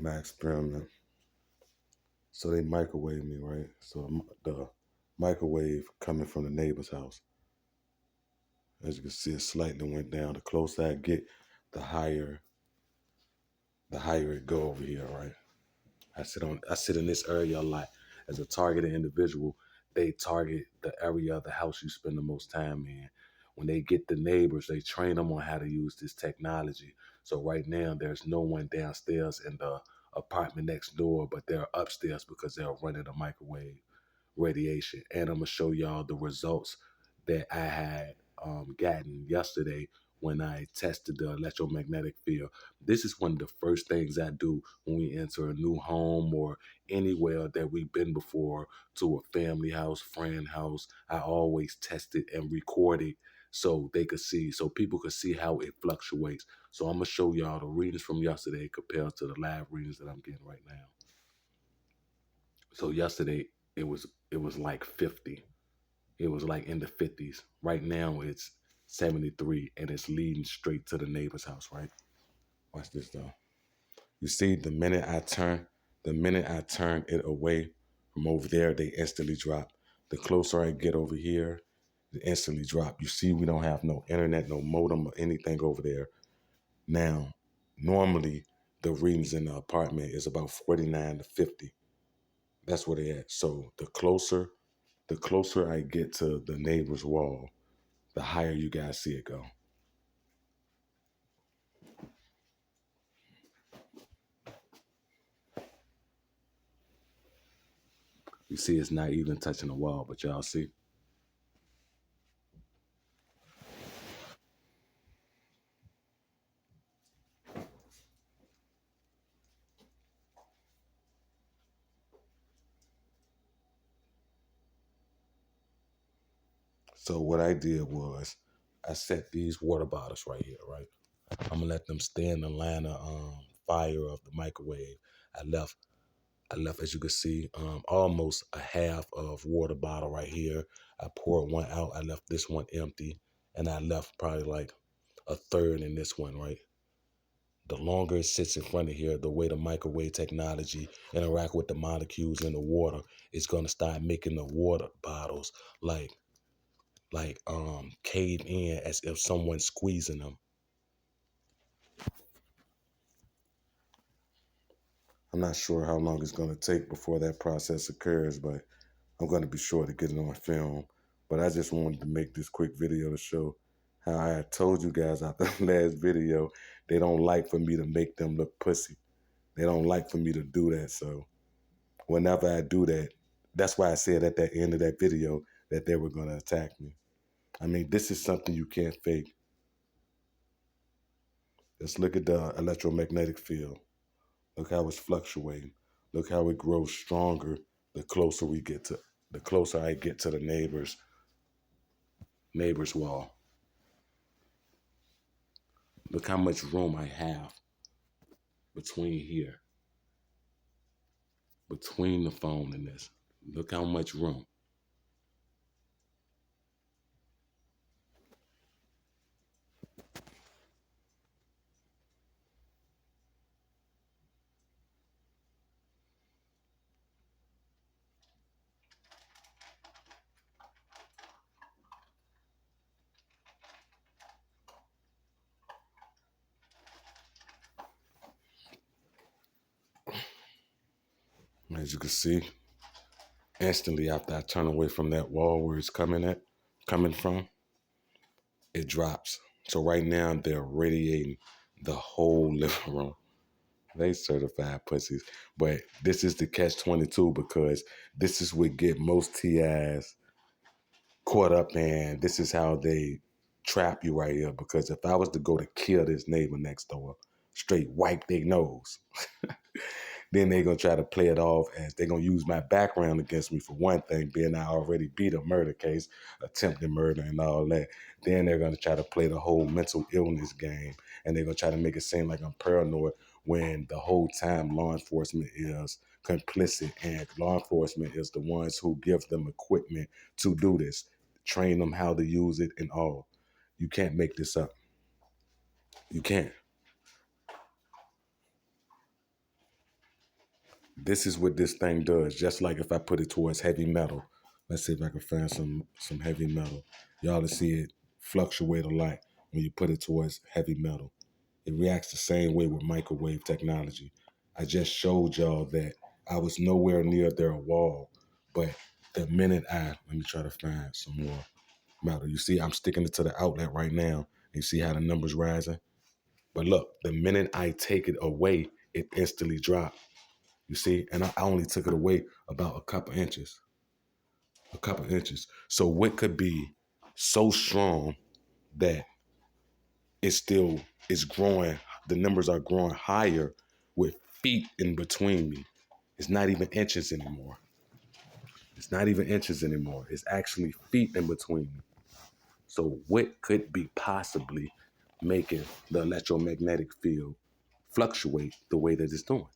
my experiment. So they microwave me, right? So the microwave coming from the neighbor's house. As you can see, it slightly went down. The closer I get, the higher it go over here, right? I sit in this area a lot. As a targeted individual, they target the area of the house you spend the most time in. When they get the neighbors, they train them on how to use this technology. So right now, there's no one downstairs in the apartment next door, but they're upstairs because they're running a microwave radiation. And I'm gonna show y'all the results that I had gotten yesterday when I tested the electromagnetic field. This is one of the first things I do when we enter a new home or anywhere that we've been before, to a family house, friend house. I always test it and record it so they could see, so people could see how it fluctuates. So I'm gonna show y'all the readings from yesterday compared to the live readings that I'm getting right now. So yesterday it was like 50. It was like in the 50s. Right now it's 73 and it's leading straight to the neighbor's house, right? Watch this though. You see the minute I turn it away from over there, they instantly drop. The closer I get over here, they instantly drop. You see, we don't have no internet, no modem or anything over there. Now, normally the readings in the apartment is about 49 to 50. That's where they at. So the closer I get to the neighbor's wall, the higher you guys see it go. You see it's not even touching the wall, but y'all see. So what I did was I set these water bottles right here, right? I'm gonna let them stay in the line of fire of the microwave. I left, as you can see, almost a half of water bottle right here. I poured one out. I left this one empty, and I left probably like a third in this one, right? The longer it sits in front of here, the way the microwave technology interact with the molecules in the water, it's gonna start making the water bottles cave in as if someone's squeezing them. I'm not sure how long it's gonna take before that process occurs, but I'm gonna be sure to get it on film. But I just wanted to make this quick video to show how I had told you guys out the last video, they don't like for me to make them look pussy. They don't like for me to do that. So whenever I do that, that's why I said at the end of that video that they were going to attack me. I mean, this is something you can't fake. Let's look at the electromagnetic field. Look how it's fluctuating. Look how it grows stronger the closer I get to the neighbor's wall. Look how much room I have between here, between the phone and this. Look how much room. As you can see, instantly after I turn away from that wall where it's coming from, it drops. So right now they're radiating the whole living room. They certified pussies. But this is the catch-22 because this is what get most TIs caught up in. This is how they trap you right here. Because if I was to go to kill this neighbor next door, straight wipe their nose. Then they're going to try to play it off as they're going to use my background against me for one thing, being I already beat a murder case, attempted murder and all that. Then they're going to try to play the whole mental illness game, and they're going to try to make it seem like I'm paranoid when the whole time law enforcement is complicit, and law enforcement is the ones who give them equipment to do this, train them how to use it and all. You can't make this up. You can't. This is what this thing does. Just like if I put it towards heavy metal. Let's see if I can find some heavy metal. Y'all to see it fluctuate a lot when you put it towards heavy metal. It reacts the same way with microwave technology. I just showed y'all that I was nowhere near their wall, but the minute let me try to find some more metal. You see, I'm sticking it to the outlet right now. You see how the number's rising? But look, the minute I take it away, it instantly drops. You see, and I only took it away about a couple inches. A couple inches. So what could be so strong that it still is growing? The numbers are growing higher with feet in between me. It's not even inches anymore. It's not even inches anymore. It's actually feet in between me. So what could be possibly making the electromagnetic field fluctuate the way that it's doing?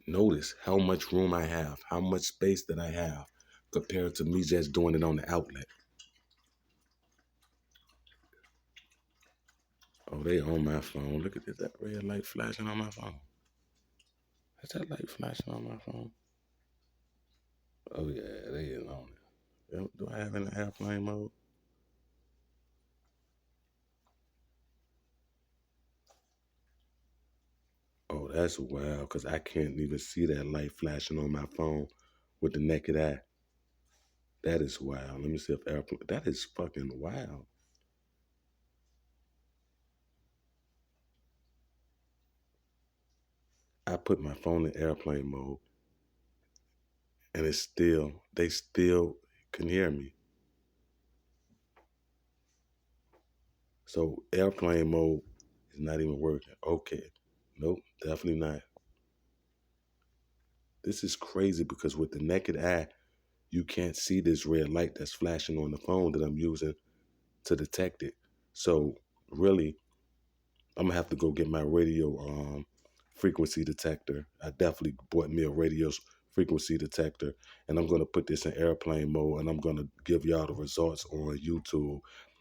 Notice how much room I have, how much space that I have compared to me just doing it on the outlet. Oh, they on my phone. Look at this, that red light flashing on my phone. Is that light flashing on my phone? Oh yeah, they is on it. Do I have it in airplane mode? Oh, that's wild, because I can't even see that light flashing on my phone with the naked eye. That is wild. Let me see if airplane, that is fucking wild. I put my phone in airplane mode and they still can hear me. So airplane mode is not even working. Okay. Nope, definitely not. This is crazy because with the naked eye, you can't see this red light that's flashing on the phone that I'm using to detect it. So really, I'm gonna have to go get my radio frequency detector. I definitely bought me a radio frequency detector, and I'm gonna put this in airplane mode, and I'm gonna give y'all the results on YouTube.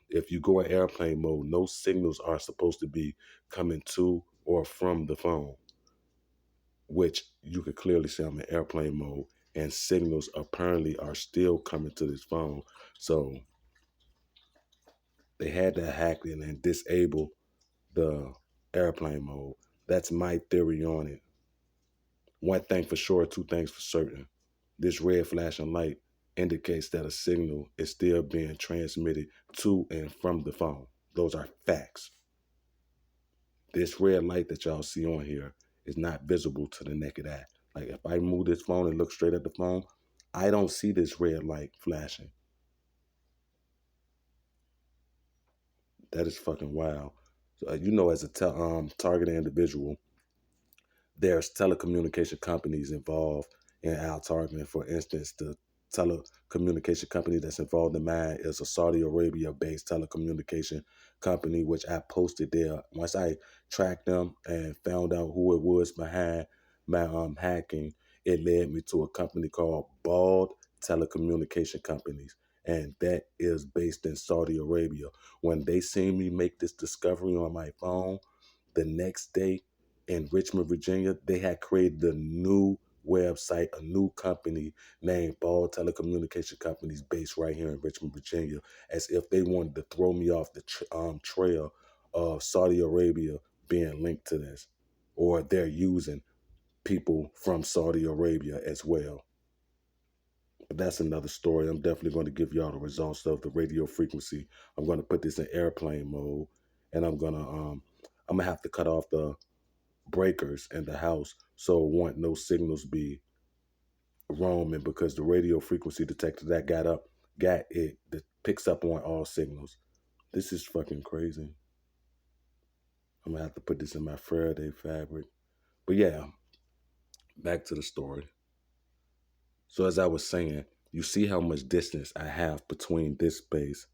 If you go in airplane mode, no signals are supposed to be coming to or from the phone, which you can clearly see I'm in airplane mode, and signals apparently are still coming to this phone. So they had to hack it and disable the airplane mode. That's my theory on it. One thing for sure, two things for certain. This red flashing light indicates that a signal is still being transmitted to and from the phone. Those are facts. This red light that y'all see on here is not visible to the naked eye. Like if I move this phone and look straight at the phone, I don't see this red light flashing. That is fucking wild. So, you know, as a targeted individual, there's telecommunication companies involved in our targeting. For instance, the telecommunication company that's involved in mine is a Saudi Arabia-based telecommunication company, which I posted there. Once I tracked them and found out who it was behind my hacking, it led me to a company called Bald Telecommunication Companies, and that is based in Saudi Arabia. When they seen me make this discovery on my phone, the next day in Richmond, Virginia, they had created a new website, a new company named Ball Telecommunication Companies based right here in Richmond, Virginia, as if they wanted to throw me off the trail of Saudi Arabia being linked to this, or they're using people from Saudi Arabia as well. But that's another story. I'm definitely going to give y'all the results of the radio frequency. I'm going to put this in airplane mode, and I'm gonna have to cut off the breakers in the house so it won't no signals be roaming, because the radio frequency detector that got it that picks up on all signals. This is fucking crazy. I'm gonna have to put this in my Faraday fabric. But yeah, back to the story. So as I was saying, you see how much distance I have between this space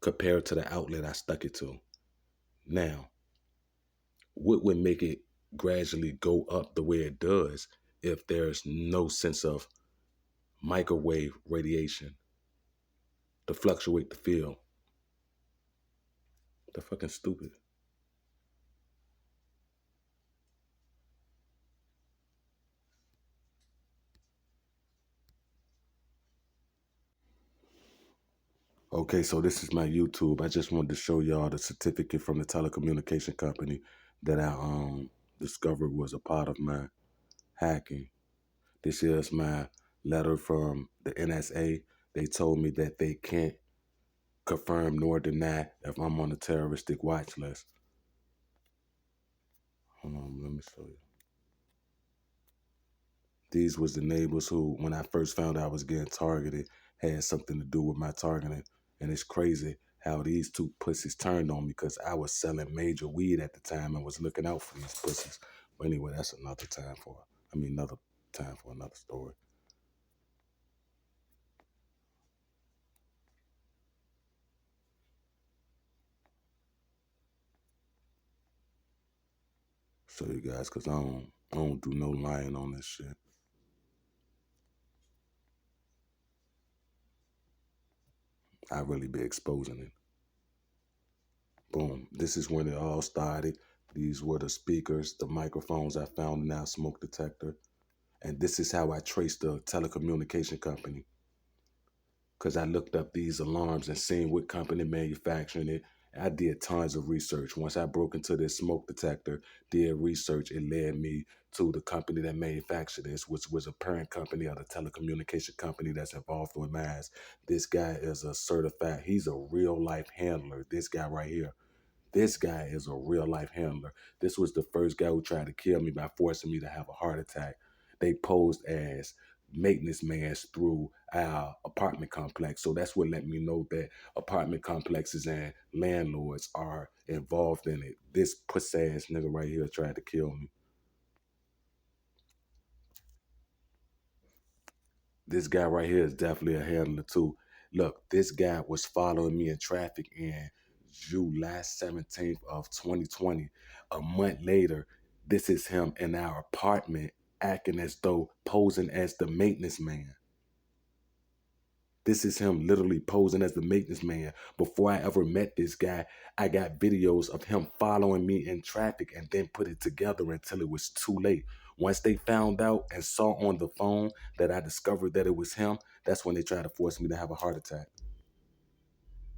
compared to the outlet I stuck it to. Now, what would make it gradually go up the way it does if there's no sense of microwave radiation to fluctuate the field. They're fucking stupid. Okay, so this is my YouTube. I just wanted to show y'all the certificate from the telecommunication company that I discovered was a part of my hacking. This is my letter from the NSA. They told me that they can't confirm nor deny if I'm on a terroristic watch list. Hold on, let me show you. These was the neighbors who, when I first found out I was getting targeted, had something to do with my targeting. And it's crazy how these two pussies turned on me because I was selling major weed at the time and was looking out for these pussies. But anyway, that's another time for, another time for another story. Show you guys, because I don't do no lying on this shit. I really be exposing it. Boom. This is when it all started. These were the speakers, the microphones I found in our smoke detector. And this is how I traced the telecommunication company. Because I looked up these alarms and seen what company manufacturing it. I did tons of research. Once I broke into this smoke detector, did research, it led me to the company that manufactured this, which was a parent company of the telecommunication company that's involved with mine. This guy is a certified, he's a real life handler. This guy right here. This guy is a real life handler. This was the first guy who tried to kill me by forcing me to have a heart attack. They posed as maintenance mans through our apartment complex. So that's what let me know that apartment complexes and landlords are involved in it. This puss ass nigga right here tried to kill me. This guy right here is definitely a handler too. Look, this guy was following me in traffic in July 17th of 2020. A month later, this is him in our apartment acting as though posing as the maintenance man. This is him literally posing as the maintenance man. Before I ever met this guy, I got videos of him following me in traffic and then put it together until it was too late. Once they found out and saw on the phone that I discovered that it was him, that's when they tried to force me to have a heart attack.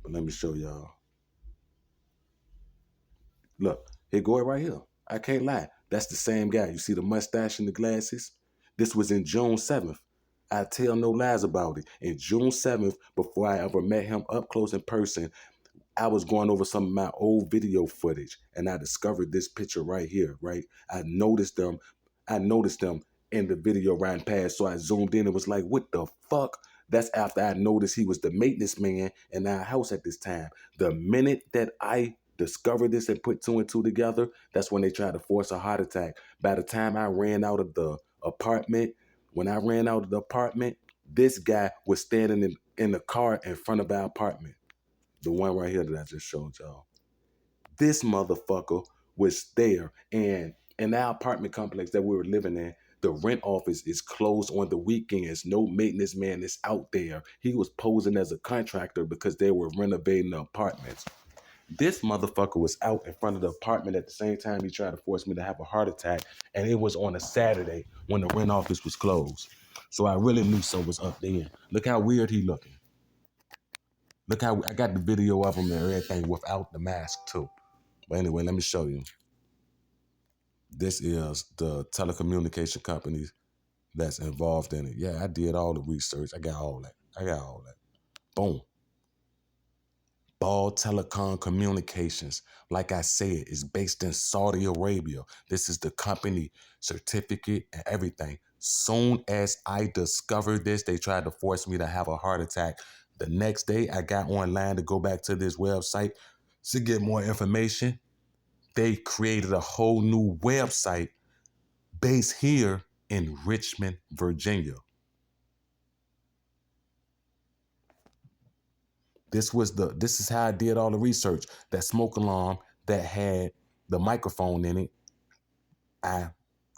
But let me show y'all. Look, here go it right here. I can't lie. That's the same guy. You see the mustache and the glasses? This was in June 7th. I tell no lies about it. In June 7th, before I ever met him up close in person, I was going over some of my old video footage and I discovered this picture right here, right? I noticed them in the video riding past. So I zoomed in and was like, what the fuck? That's after I noticed he was the maintenance man in our house at this time. The minute that I discovered this and put two and two together, that's when they tried to force a heart attack. By the time I ran out of the apartment, when I ran out of the apartment, this guy was standing in the car in front of our apartment. The one right here that I just showed y'all. This motherfucker was there. And in our apartment complex that we were living in, the rent office is closed on the weekends. No maintenance man is out there. He was posing as a contractor because they were renovating the apartments. This motherfucker was out in front of the apartment at the same time he tried to force me to have a heart attack. And it was on a Saturday when the rent office was closed. So I really knew something was up there. Look how weird he looking. Look how I got the video of him and everything without the mask too. But anyway, let me show you. This is the telecommunication companies that's involved in it. Yeah, I did all the research. I got all that. Boom. Ball Telecom Communications, like I said, is based in Saudi Arabia. This is the company certificate and everything. Soon as I discovered this, they tried to force me to have a heart attack. The next day, I got online to go back to this website to get more information. They created a whole new website based here in Richmond, Virginia. This is how I did all the research. That smoke alarm that had the microphone in it. I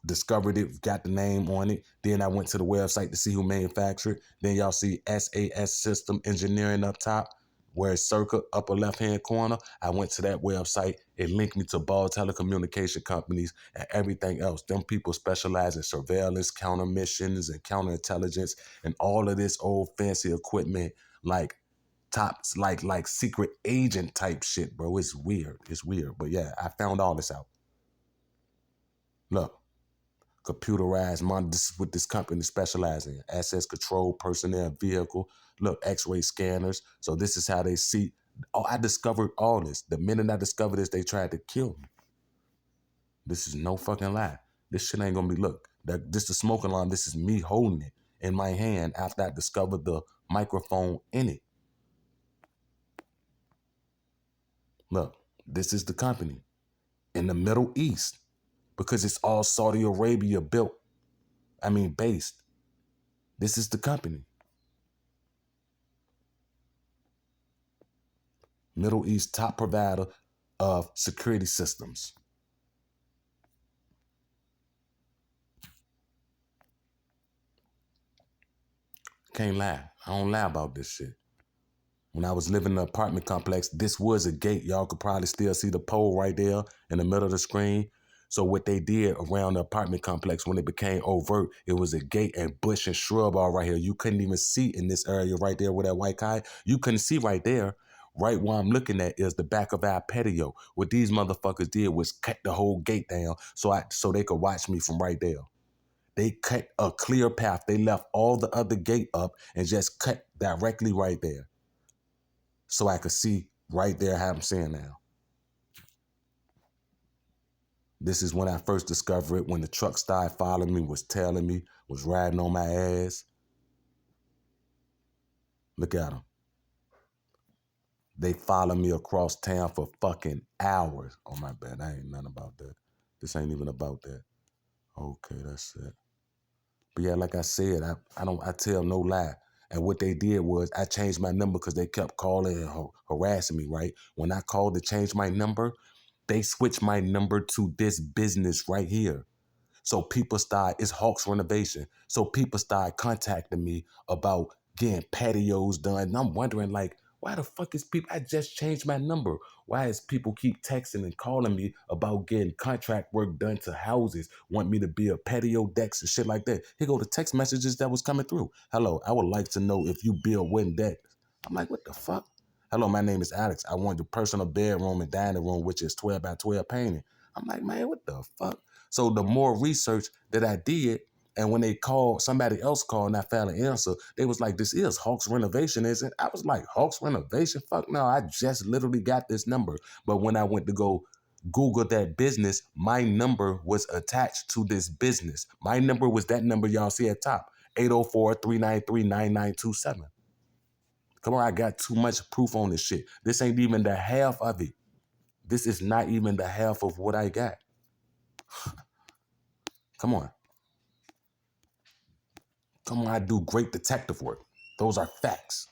discovered it, got the name on it. Then I went to the website to see who manufactured it. Then y'all see SAS System Engineering up top, where it's circa upper left-hand corner. I went to that website. It linked me to Ball Telecommunication Companies and everything else. Them people specialize in surveillance, counter missions, and counterintelligence, and all of this old fancy equipment like tops, like secret agent type shit, bro. It's weird. It's weird. But yeah, I found all this out. Look. Computerized monitor. This is what this company specializes in. Access control, personnel, vehicle. Look, x-ray scanners. So this is how they see. Oh, I discovered all this. The minute I discovered this, they tried to kill me. This is no fucking lie. This shit ain't gonna be, look, this the smoke alarm. This is me holding it in my hand after I discovered the microphone in it. Look, this is the company in the Middle East because it's all Saudi Arabia based. This is the company. Middle East top provider of security systems. Can't lie. I don't lie about this shit. When I was living in an apartment complex, this was a gate. Y'all could probably still see the pole right there in the middle of the screen. So what they did around the apartment complex when it became overt, it was a gate and bush and shrub all right here. You couldn't even see in this area right there with that white kite. You couldn't see right there. Right where I'm looking at is the back of our patio. What these motherfuckers did was cut the whole gate down so they could watch me from right there. They cut a clear path. They left all the other gate up and just cut directly right there. So I could see right there how I'm seeing now. This is when I first discovered it, when the truck started following me, was tailing me, was riding on my ass. Look at them. They follow me across town for fucking hours. Oh, my bad. I ain't nothing about that. This ain't even about that. Okay, that's it. But yeah, like I said, I tell no lie. And what they did was I changed my number because they kept calling and harassing me, right? When I called to change my number, they switched my number to this business right here. So it's Hawks Renovation. So people started contacting me about getting patios done. And I'm wondering, like, why the fuck is people, I just changed my number. Why is people keep texting and calling me about getting contract work done to houses, want me to build patio decks and shit like that? Here go the text messages that was coming through. Hello, I would like to know if you build wooden decks. I'm like, what the fuck? Hello, my name is Alex. I want the personal bedroom and dining room, which is 12 by 12 painting. I'm like, man, what the fuck? So the more research that I did, and when somebody else called and I found an answer, they was like, this is Hawks Renovation, isn't it? I was like, Hawks Renovation? Fuck no, I just literally got this number. But when I went to go Google that business, my number was attached to this business. My number was that number y'all see at top, 804-393-9927. Come on, I got too much proof on this shit. This ain't even the half of it. This is not even the half of what I got. Come on. Come on, I do great detective work. Those are facts.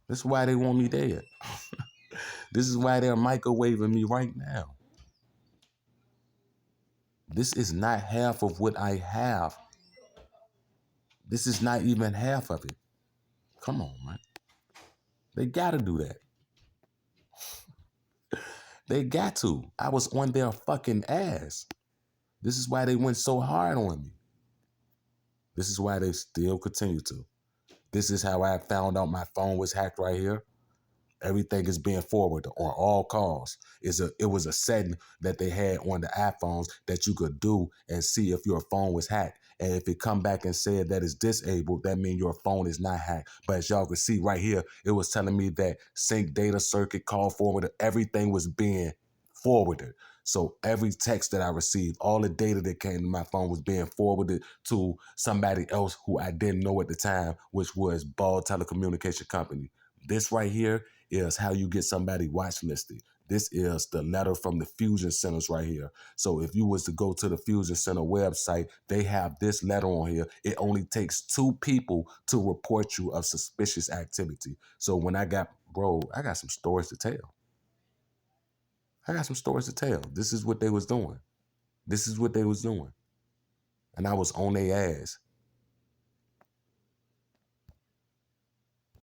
This is why they want me dead. This is why they're microwaving me right now. This is not half of what I have. This is not even half of it. Come on, man. They gotta do that. They got to. I was on their fucking ass. This is why they went so hard on me. This is why they still continue to. This is how I found out my phone was hacked right here. Everything is being forwarded on all calls. It was a setting that they had on the iPhones that you could do and see if your phone was hacked. And if it come back and said that it's disabled, that means your phone is not hacked. But as y'all can see right here, it was telling me that sync data circuit call forwarder, everything was being forwarded. So every text that I received, all the data that came to my phone was being forwarded to somebody else who I didn't know at the time, which was Ball Telecommunication Company. This right here is how you get somebody watch listed. This is the letter from the Fusion Centers right here. So if you was to go to the Fusion Center website, they have this letter on here. It only takes 2 people to report you of suspicious activity. So when I got some stories to tell. I got some stories to tell. This is what they was doing. This is what they was doing. And I was on their ass.